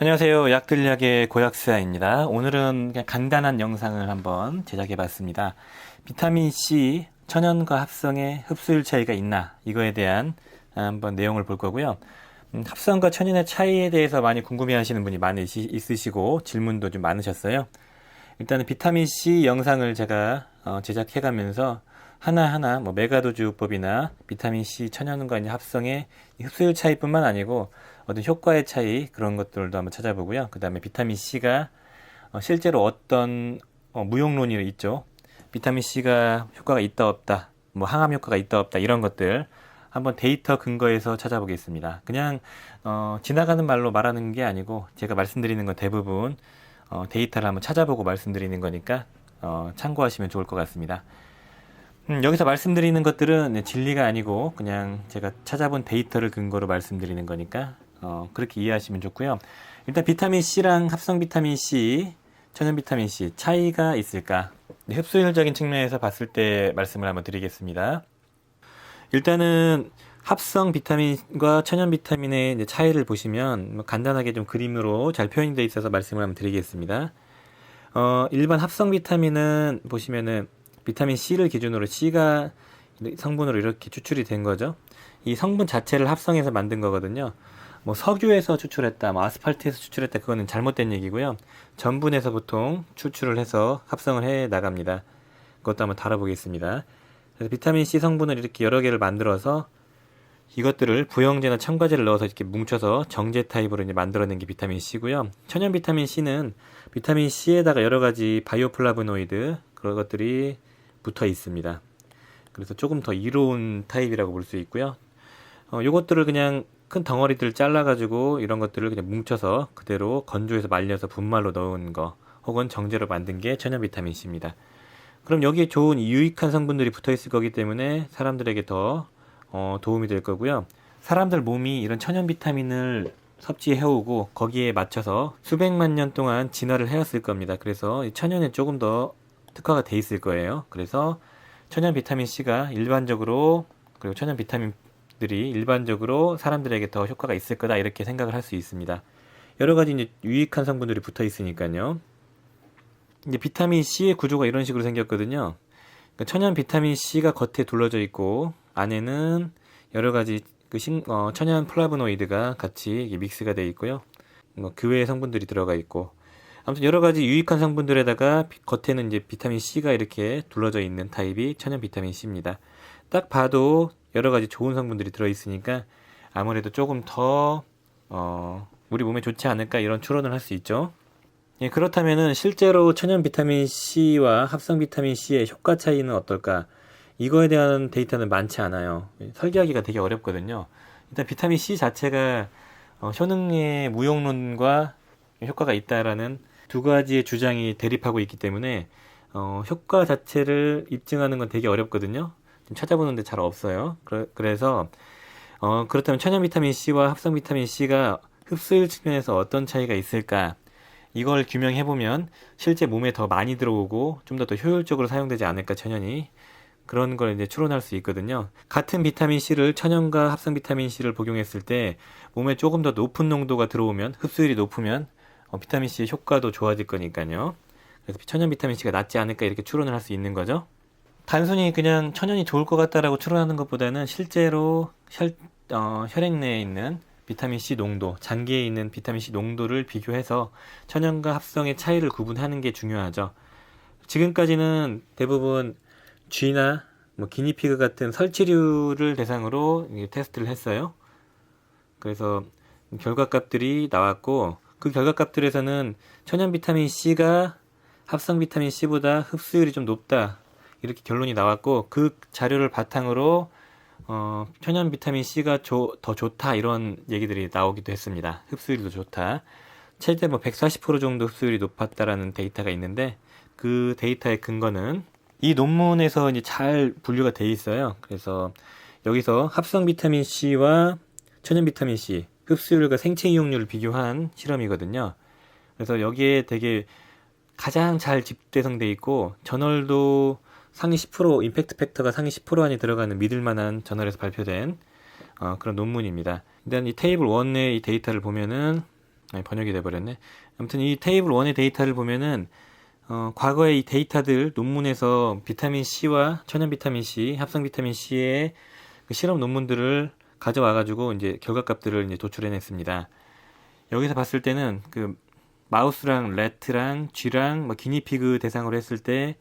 안녕하세요. 약들약의 고약수야입니다. 오늘은 그냥 간단한 영상을 한번 제작해 봤습니다. 비타민C 천연과 합성의 흡수율 차이가 있나 이거에 대한 한번 내용을 볼 거고요. 합성과 천연의 차이에 대해서 많이 궁금해 하시는 분이 많이 있으시고 질문도 좀 많으셨어요. 일단은 비타민C 영상을 제가 제작해 가면서 하나하나 메가도주법이나 비타민C 천연과 이제 합성의 흡수율 차이뿐만 아니고 어떤 효과의 차이 그런 것들도 한번 찾아보고요. 그 다음에 비타민C가 실제로 어떤 무용론이 있죠. 비타민C가 효과가 있다 없다, 뭐 항암 효과가 있다 없다 이런 것들 한번 데이터 근거에서 찾아보겠습니다. 그냥 지나가는 말로 말하는 게 아니고 제가 말씀드리는 건 대부분 데이터를 한번 찾아보고 말씀드리는 거니까 참고하시면 좋을 것 같습니다. 여기서 말씀드리는 것들은 진리가 아니고 그냥 제가 찾아본 데이터를 근거로 말씀드리는 거니까 그렇게 이해하시면 좋고요. 일단 비타민C랑 합성 비타민C, 천연 비타민C 차이가 있을까? 흡수율적인 측면에서 봤을 때 말씀을 한번 드리겠습니다. 일단은 합성 비타민과 천연 비타민의 이제 차이를 보시면 간단하게 좀 그림으로 잘 표현이 되어 있어서 말씀을 한번 드리겠습니다. 일반 합성 비타민은 보시면은 비타민 C를 기준으로 C가 성분으로 이렇게 추출이 된 거죠. 이 성분 자체를 합성해서 만든 거거든요. 뭐 석유에서 추출했다, 뭐 아스팔트에서 추출했다, 그거는 잘못된 얘기고요. 전분에서 보통 추출을 해서 합성을 해 나갑니다. 그것도 한번 다뤄보겠습니다. 그래서 비타민 C 성분을 이렇게 여러 개를 만들어서 이것들을 부영제나 첨가제를 넣어서 이렇게 뭉쳐서 정제 타입으로 이제 만들어낸 게 비타민 C고요. 천연 비타민 C는 비타민 C에다가 여러 가지 바이오플라보노이드 그런 것들이 붙어 있습니다. 그래서 조금 더 이로운 타입이라고 볼 수 있고요. 요것들을 그냥 큰 덩어리들 잘라가지고 이런 것들을 그냥 뭉쳐서 그대로 건조해서 말려서 분말로 넣은 거 혹은 정제로 만든 게 천연 비타민 C입니다. 그럼 여기에 좋은 유익한 성분들이 붙어 있을 거기 때문에 사람들에게 더 도움이 될 거고요. 사람들 몸이 이런 천연 비타민을 섭취해오고 거기에 맞춰서 수백만 년 동안 진화를 해왔을 겁니다. 그래서 천연에 조금 더 특화가 돼 있을 거예요. 그래서 천연 비타민 C가 일반적으로 그리고 천연 비타민들이 일반적으로 사람들에게 더 효과가 있을 거다 이렇게 생각을 할 수 있습니다. 여러 가지 이제 유익한 성분들이 붙어 있으니까요. 이제 비타민 C의 구조가 이런 식으로 생겼거든요. 그러니까 천연 비타민 C가 겉에 둘러져 있고 안에는 여러 가지 천연 플라보노이드가 같이 믹스가 되어 있고요. 그 외의 성분들이 들어가 있고 아무튼 여러 가지 유익한 성분들에다가 겉에는 이제 비타민 C가 이렇게 둘러져 있는 타입이 천연 비타민 C입니다. 딱 봐도 여러 가지 좋은 성분들이 들어 있으니까 아무래도 조금 더 우리 몸에 좋지 않을까 이런 추론을 할 수 있죠. 예, 그렇다면은 실제로 천연 비타민 C와 합성 비타민 C의 효과 차이는 어떨까? 이거에 대한 데이터는 많지 않아요. 설계하기가 되게 어렵거든요. 일단 비타민 C 자체가 효능의 무용론과 효과가 있다라는 두 가지의 주장이 대립하고 있기 때문에 효과 자체를 입증하는 건 되게 어렵거든요. 좀 찾아보는데 잘 없어요. 그래서 그렇다면 천연 비타민 C와 합성 비타민 C가 흡수율 측면에서 어떤 차이가 있을까? 이걸 규명해보면 실제 몸에 더 많이 들어오고 좀 더 효율적으로 사용되지 않을까 천연이 그런 걸 이제 추론할 수 있거든요. 같은 비타민 C를 천연과 합성 비타민 C를 복용했을 때 몸에 조금 더 높은 농도가 들어오면 흡수율이 높으면 비타민 C의 효과도 좋아질 거니까요. 그래서 천연 비타민 C가 낫지 않을까 이렇게 추론을 할 수 있는 거죠. 단순히 그냥 천연이 좋을 것 같다라고 추론하는 것보다는 실제로 혈액 내에 있는 비타민 C 농도, 장기에 있는 비타민 C 농도를 비교해서 천연과 합성의 차이를 구분하는 게 중요하죠. 지금까지는 대부분 쥐나 기니피그 같은 설치류를 대상으로 테스트를 했어요. 그래서 결과값들이 나왔고 그 결과값들에서는 천연 비타민 C가 합성 비타민 C보다 흡수율이 좀 높다 이렇게 결론이 나왔고 그 자료를 바탕으로 천연 비타민 C가 더 좋다 이런 얘기들이 나오기도 했습니다. 흡수율이 더 좋다. 최대 140% 정도 흡수율이 높았다라는 데이터가 있는데 그 데이터의 근거는 이 논문에서 이제 잘 분류가 돼 있어요. 그래서 여기서 합성 비타민 C와 천연 비타민 C 흡수율과 생체 이용률을 비교한 실험이거든요. 그래서 여기에 되게 가장 잘 집대성돼 있고 저널도 상위 10% 임팩트 팩터가 상위 10% 안에 들어가는 믿을만한 저널에서 발표된 그런 논문입니다. 일단 이 테이블 1의 이 데이터를 보면은 아니, 번역이 돼버렸네. 아무튼 이 테이블 1의 데이터를 보면은 과거의 이 데이터들 논문에서 비타민 C와 천연 비타민 C, 합성 비타민 C의 그 실험 논문들을 가져와가지고 이제 결과값들을 이제 도출해냈습니다. 여기서 봤을 때는 그 마우스랑 래트랑 쥐랑 뭐 기니피그 대상으로 했을 때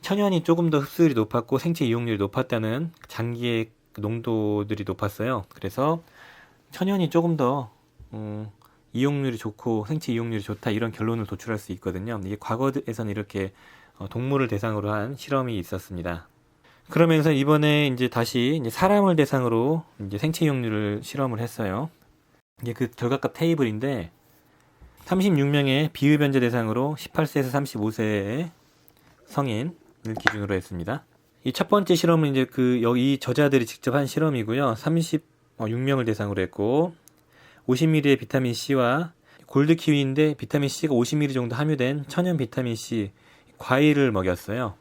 천연이 조금 더 흡수율이 높았고 생체 이용률이 높았다는 장기의 농도들이 높았어요. 그래서 천연이 조금 더 이용률이 좋고 생체 이용률이 좋다 이런 결론을 도출할 수 있거든요. 이게 과거에서는 이렇게 동물을 대상으로 한 실험이 있었습니다. 그러면서 이번에 이제 다시 이제 사람을 대상으로 이제 생체 이용률을 실험을 했어요. 이게 그 결과값 테이블인데 36명의 비흡연자 대상으로 18세에서 35세의 성인을 기준으로 했습니다. 이 첫 번째 실험은 이제 여기 저자들이 직접 한 실험이고요. 36명을 대상으로 했고 50ml의 비타민 C와 골드 키위인데 비타민 C가 50ml 정도 함유된 천연 비타민 C 과일을 먹였어요.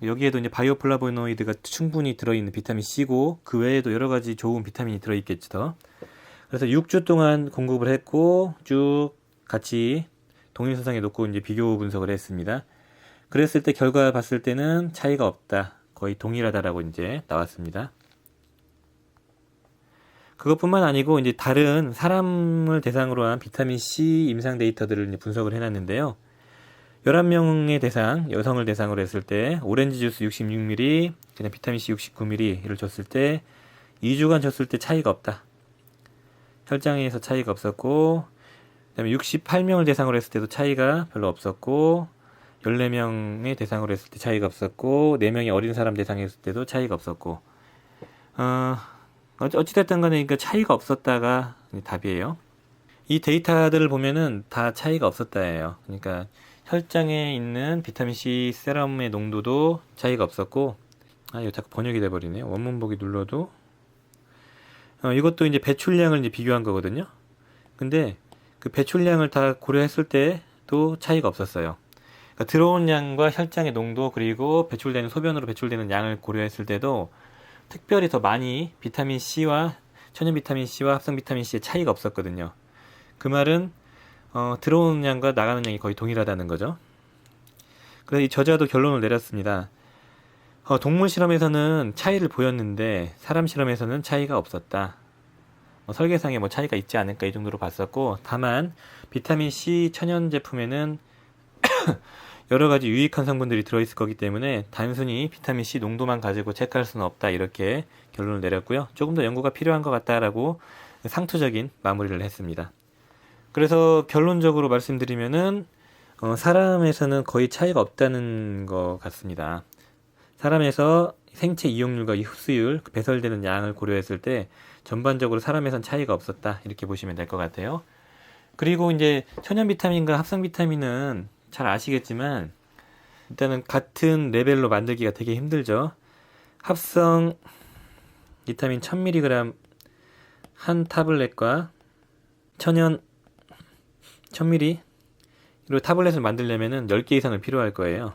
여기에도 이제 바이오플라보노이드가 충분히 들어있는 비타민 C고 그 외에도 여러 가지 좋은 비타민이 들어있겠죠. 그래서 6주 동안 공급을 했고 쭉 같이 동일선상에 놓고 이제 비교 분석을 했습니다. 그랬을 때 결과 봤을 때는 차이가 없다. 거의 동일하다라고 이제 나왔습니다. 그것뿐만 아니고 이제 다른 사람을 대상으로 한 비타민 C 임상 데이터들을 이제 분석을 해놨는데요. 11명의 대상, 여성을 대상으로 했을 때 오렌지 주스 66ml, 그냥 비타민 C 69ml를 줬을 때 2주간 줬을 때 차이가 없다. 혈장에서 차이가 없었고, 그다음에 68명을 대상으로 했을 때도 차이가 별로 없었고, 14명의 대상으로 했을 때 차이가 없었고, 4명의 어린 사람 대상으로 했을 때도 차이가 없었고, 어찌됐든 간에 그러니까 차이가 없었다가 답이에요. 이 데이터들을 보면은 다 차이가 없었다예요. 그러니까 혈장에 있는 비타민C 세럼의 농도도 차이가 없었고, 이거 자꾸 번역이 돼버리네요. 원문 보기 눌러도. 이것도 이제 배출량을 이제 비교한 거거든요. 근데 그 배출량을 다 고려했을 때도 차이가 없었어요. 그러니까 들어온 양과 혈장의 농도 그리고 배출되는 소변으로 배출되는 양을 고려했을 때도 특별히 더 많이 비타민 C와 천연 비타민 C와 합성 비타민 C의 차이가 없었거든요. 그 말은 들어오는 양과 나가는 양이 거의 동일하다는 거죠. 그래서 이 저자도 결론을 내렸습니다. 동물 실험에서는 차이를 보였는데 사람 실험에서는 차이가 없었다. 설계상에 뭐 차이가 있지 않을까 이 정도로 봤었고, 다만 비타민 C 천연 제품에는 여러 가지 유익한 성분들이 들어있을 거기 때문에 단순히 비타민 C 농도만 가지고 체크할 수는 없다 이렇게 결론을 내렸고요. 조금 더 연구가 필요한 것 같다라고 상투적인 마무리를 했습니다. 그래서 결론적으로 말씀드리면은 사람에서는 거의 차이가 없다는 것 같습니다. 사람에서 생체 이용률과 이 흡수율, 배설되는 양을 고려했을 때 전반적으로 사람에선 차이가 없었다 이렇게 보시면 될 것 같아요. 그리고 이제 천연 비타민과 합성 비타민은 잘 아시겠지만 일단은 같은 레벨로 만들기가 되게 힘들죠. 합성 비타민 1000mg 한 타블렛과 천연 1000ml로 타블렛을 만들려면은 10개 이상을 필요할 거예요.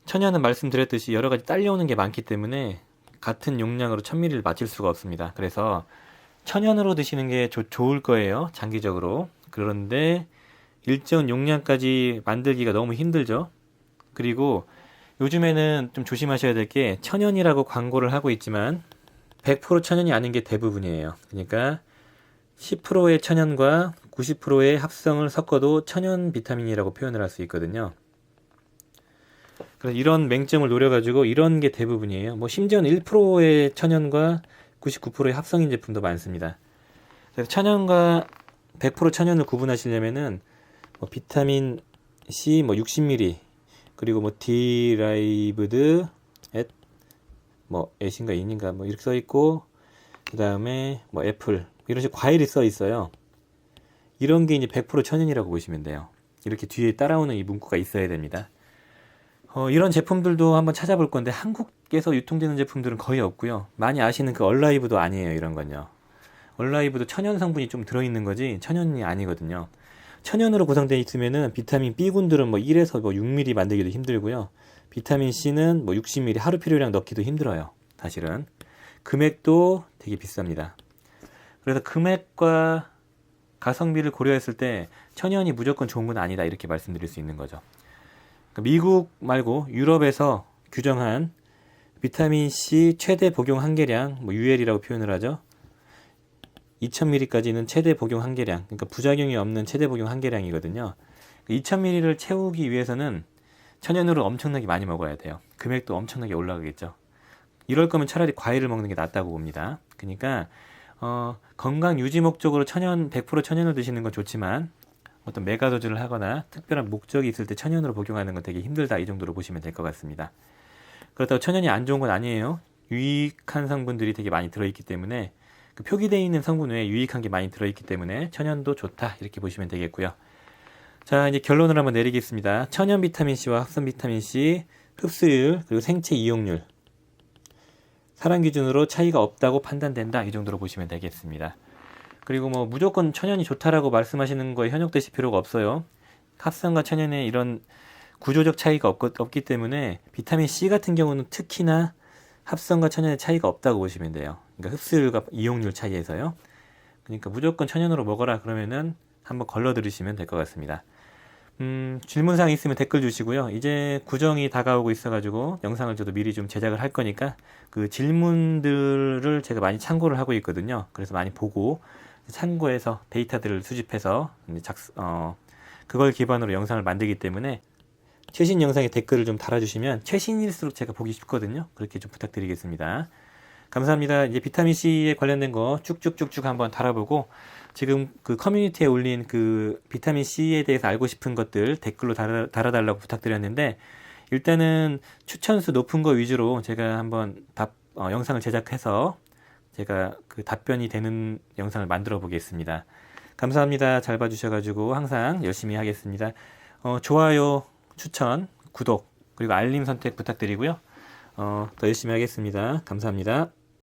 천연은 말씀드렸듯이 여러 가지 딸려오는 게 많기 때문에 같은 용량으로 1000ml를 맞출 수가 없습니다. 그래서 천연으로 드시는 게 좋을 거예요. 장기적으로. 그런데 일정 용량까지 만들기가 너무 힘들죠. 그리고 요즘에는 좀 조심하셔야 될 게 천연이라고 광고를 하고 있지만 100% 천연이 아닌 게 대부분이에요. 그러니까 10%의 천연과 90%의 합성을 섞어도 천연 비타민이라고 표현을 할 수 있거든요. 그래서 이런 맹점을 노려가지고 이런 게 대부분이에요. 뭐 심지어는 1%의 천연과 99%의 합성인 제품도 많습니다. 그래서 천연과 100% 천연을 구분하시려면은 뭐 비타민 C 뭐 60ml 그리고 뭐 디라이브드 앳 뭐 앳인가 인인가 뭐 이렇게 써 있고 그 다음에 뭐 애플 이런 식으로 과일이 써 있어요. 이런 게 이제 100% 천연이라고 보시면 돼요. 이렇게 뒤에 따라오는 이 문구가 있어야 됩니다. 이런 제품들도 한번 찾아볼 건데 한국에서 유통되는 제품들은 거의 없고요. 많이 아시는 그 얼라이브도 아니에요. 이런 건요. 얼라이브도 천연 성분이 좀 들어있는 거지 천연이 아니거든요. 천연으로 구성되어 있으면은 비타민 B군들은 뭐 1에서 뭐 6ml 만들기도 힘들고요. 비타민 C는 뭐 60ml 하루 필요량 넣기도 힘들어요. 사실은. 금액도 되게 비쌉니다. 그래서 금액과 가성비를 고려했을 때 천연이 무조건 좋은 건 아니다 이렇게 말씀드릴 수 있는 거죠. 그러니까 미국 말고 유럽에서 규정한 비타민C 최대 복용 한계량, 뭐 UL이라고 표현을 하죠. 2000ml까지는 최대 복용 한계량, 그러니까 부작용이 없는 최대 복용 한계량이거든요. 2000ml를 채우기 위해서는 천연으로 엄청나게 많이 먹어야 돼요. 금액도 엄청나게 올라가겠죠. 이럴 거면 차라리 과일을 먹는 게 낫다고 봅니다. 그러니까 건강 유지 목적으로 100% 천연을 드시는 건 좋지만 어떤 메가도즈를 하거나 특별한 목적이 있을 때 천연으로 복용하는 건 되게 힘들다 이 정도로 보시면 될 것 같습니다. 그렇다고 천연이 안 좋은 건 아니에요. 유익한 성분들이 되게 많이 들어있기 때문에 그 표기되어 있는 성분 외에 유익한 게 많이 들어있기 때문에 천연도 좋다 이렇게 보시면 되겠고요. 자, 이제 결론을 한번 내리겠습니다. 천연 비타민C와 합성 비타민C 흡수율 그리고 생체 이용률 사람 기준으로 차이가 없다고 판단된다 이 정도로 보시면 되겠습니다. 그리고 뭐 무조건 천연이 좋다라고 말씀하시는 거에 현혹되실 필요가 없어요. 합성과 천연의 이런 구조적 차이가 없기 때문에 비타민C 같은 경우는 특히나 합성과 천연의 차이가 없다고 보시면 돼요. 그러니까 흡수율과 이용률 차이에서요. 그러니까 무조건 천연으로 먹어라 그러면은 한번 걸러 들으시면 될 것 같습니다. 질문사항 있으면 댓글 주시고요. 이제 구정이 다가오고 있어가지고 영상을 저도 미리 좀 제작을 할 거니까 그 질문들을 제가 많이 참고를 하고 있거든요. 그래서 많이 보고 참고해서 데이터들을 수집해서 그걸 기반으로 영상을 만들기 때문에 최신 영상에 댓글을 좀 달아주시면 최신일수록 제가 보기 쉽거든요. 그렇게 좀 부탁드리겠습니다. 감사합니다. 이제 비타민C에 관련된 거 쭉쭉쭉쭉 한번 달아보고 지금 그 커뮤니티에 올린 그 비타민C에 대해서 알고 싶은 것들 댓글로 달아달라고 부탁드렸는데 일단은 추천수 높은 거 위주로 제가 한번 영상을 제작해서 제가 그 답변이 되는 영상을 만들어 보겠습니다. 감사합니다. 잘 봐주셔가지고 항상 열심히 하겠습니다. 좋아요, 추천, 구독, 그리고 알림 선택 부탁드리고요. 더 열심히 하겠습니다. 감사합니다.